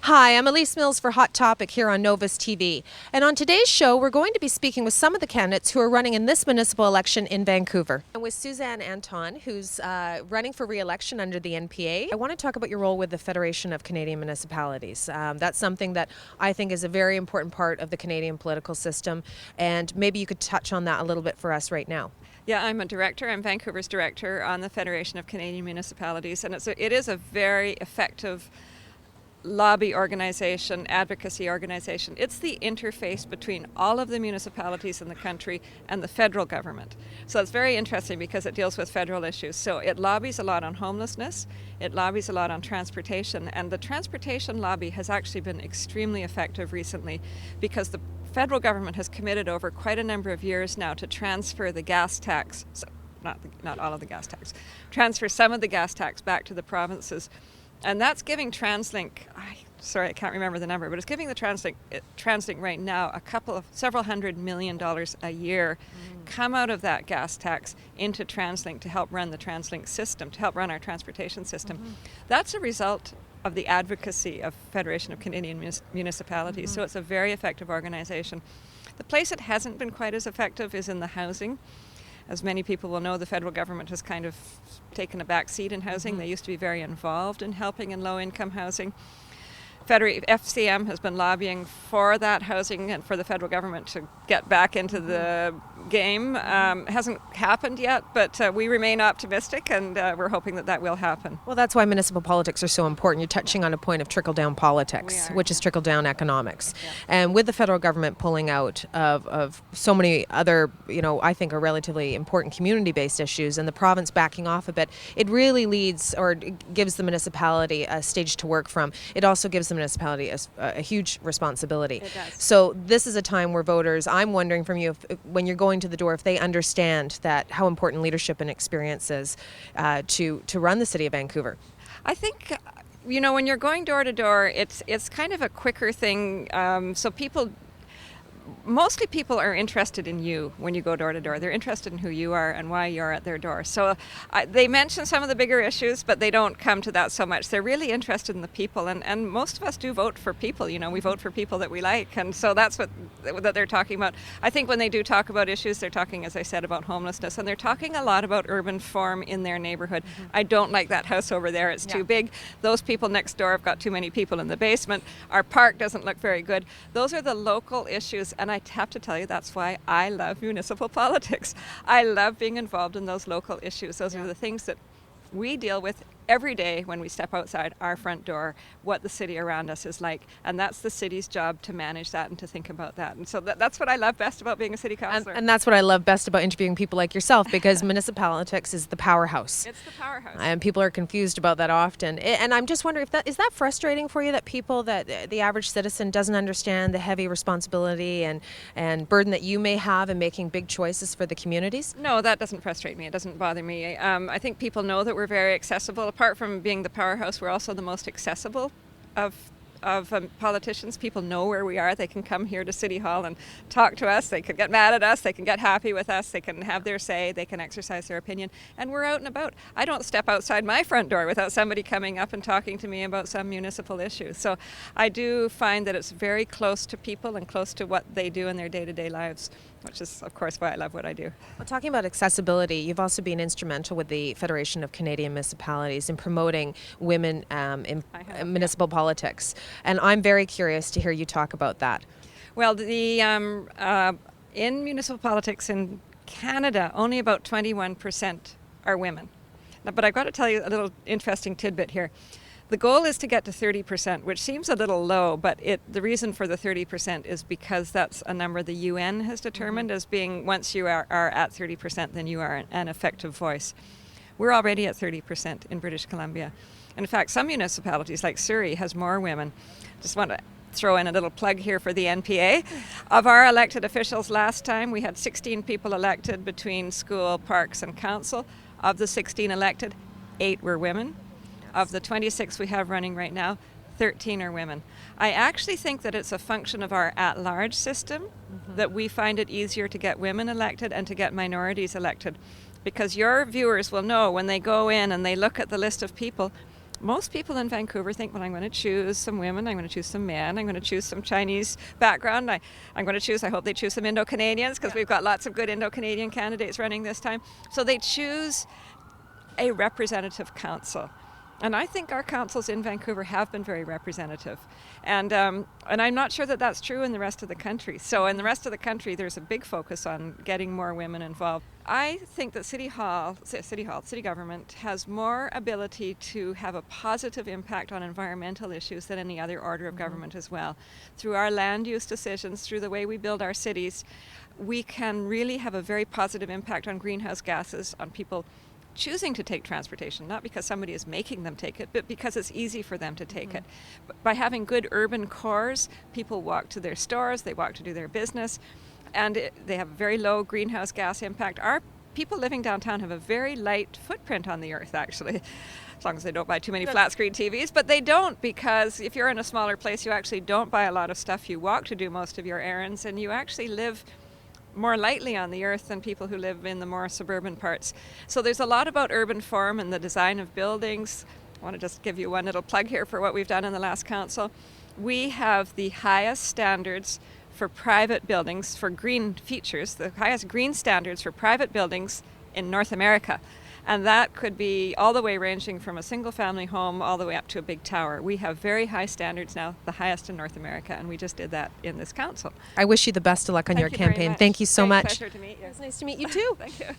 Hi, I'm Alise Mills for Hot Topic here on Novus TV. And on today's show, we're going to be speaking with some of the candidates who are running in this municipal election in Vancouver. And with Suzanne Anton, who's running for re-election under the NPA. I want to talk about your role with the Federation of Canadian Municipalities. That's something that I think is a very important part of the Canadian political system. And maybe you could touch on that a little bit for us right now. Yeah, I'm a director. I'm Vancouver's director on the Federation of Canadian Municipalities. And it is a very effective lobby organization, advocacy organization. It's the interface between all of the municipalities in the country and the federal government. So it's very interesting because it deals with federal issues. So it lobbies a lot on homelessness, it lobbies a lot on transportation, and the transportation lobby has actually been extremely effective recently because the federal government has committed over quite a number of years now to transfer the gas tax, so not all of the gas tax, transfer some of the gas tax back to the provinces. And that's giving TransLink, I can't remember the number, but it's giving the TransLink right now several $100 million a year come out of that gas tax into TransLink to help run the TransLink system, to help run our transportation system. That's a result of the advocacy of Federation of Canadian Municipalities. So it's a very effective organization. The place it hasn't been quite as effective is in the housing. As many people will know, the federal government has kind of taken a back seat in housing. They used to be very involved in helping in low-income housing. FCM has been lobbying for that housing and for the federal government to get back into the game. Hasn't happened yet, but we remain optimistic and we're hoping that will happen. Well, that's why municipal politics are so important. You're touching on a point of trickle-down politics, which is trickle-down economics. Yeah. And with the federal government pulling out of so many other, I think are relatively important community-based issues and the province backing off a bit, it really leads or gives the municipality a stage to work from. It also gives the municipality a huge responsibility. It does. So this is a time where voters, I'm wondering from you, when you're going to the door, if they understand that how important leadership and experience is to run the city of Vancouver. I think, when you're going door to door, it's kind of a quicker thing. So mostly people are interested in you when you go door to door. They're interested in who you are and why you're at their door. So they mention some of the bigger issues, but they don't come to that so much. They're really interested in the people, and most of us do vote for people. We vote for people that we like, and so that's what they're talking about. I think when they do talk about issues, they're talking, as I said, about homelessness, and they're talking a lot about urban form in their neighborhood. I don't like that house over there. It's too big. Those people next door have got too many people in the basement. Our park doesn't look very good. Those are the local issues, and I have to tell you, that's why I love municipal politics. I love being involved in those local issues. Those are the things that we deal with every day when we step outside our front door, what the city around us is like. And that's the city's job to manage that and to think about that. And so that's what I love best about being a city councillor. And that's what I love best about interviewing people like yourself, because municipal politics is the powerhouse. It's the powerhouse. And people are confused about that often. And I'm just wondering, is that frustrating for you, that the average citizen doesn't understand the heavy responsibility and burden that you may have in making big choices for the communities? No, that doesn't frustrate me. It doesn't bother me. I think people know that we're very accessible. Apart from being the powerhouse, we're also the most accessible of politicians. People know where we are. They can come here to City Hall and talk to us. They can get mad at us. They can get happy with us. They can have their say. They can exercise their opinion. And we're out and about. I don't step outside my front door without somebody coming up and talking to me about some municipal issue. So I do find that it's very close to people and close to what they do in their day-to-day lives, which is, of course, why I love what I do. Well, talking about accessibility, you've also been instrumental with the Federation of Canadian Municipalities in promoting women in municipal politics. And I'm very curious to hear you talk about that. Well, in municipal politics in Canada, only about 21% are women. Now, but I've got to tell you a little interesting tidbit here. The goal is to get to 30%, which seems a little low, but the reason for the 30% is because that's a number the UN has determined as being, once you are at 30%, then you are an effective voice. We're already at 30% in British Columbia. In fact, some municipalities like Surrey has more women. Just want to throw in a little plug here for the NPA. Of our elected officials last time, we had 16 people elected between school, parks and council. Of the 16 elected, 8 were women. Of the 26 we have running right now, 13 are women. I actually think that it's a function of our at-large system that we find it easier to get women elected and to get minorities elected. Because your viewers will know when they go in and they look at the list of people, most people in Vancouver think, well, I'm going to choose some women, I'm going to choose some men, I'm going to choose some Chinese background, I'm going to choose, I hope they choose some Indo-Canadians, because we've got lots of good Indo-Canadian candidates running this time. So they choose a representative council. And I think our councils in Vancouver have been very representative. And I'm not sure that that's true in the rest of the country. So in the rest of the country, there's a big focus on getting more women involved. I think that city government has more ability to have a positive impact on environmental issues than any other order of government as well. Through our land use decisions, through the way we build our cities, we can really have a very positive impact on greenhouse gases, on people choosing to take transportation, not because somebody is making them take it, but because it's easy for them to take it. By having good urban cores, people walk to their stores, they walk to do their business, and they have a very low greenhouse gas impact. Our people living downtown have a very light footprint on the earth, actually, as long as they don't buy too many flat screen TVs. But they don't, because if you're in a smaller place, you actually don't buy a lot of stuff. You walk to do most of your errands, and you actually live more lightly on the earth than people who live in the more suburban parts. So there's a lot about urban form and the design of buildings. I want to just give you one little plug here for what we've done in the last council. We have the highest standards for private buildings, for green features, the highest green standards for private buildings in North America. And that could be all the way ranging from a single family home all the way up to a big tower. We have very high standards now, the highest in North America, and we just did that in this council. I wish you the best of luck on your campaign. Thank you so much. Pleasure to meet you. It was nice to meet you too. Thank you.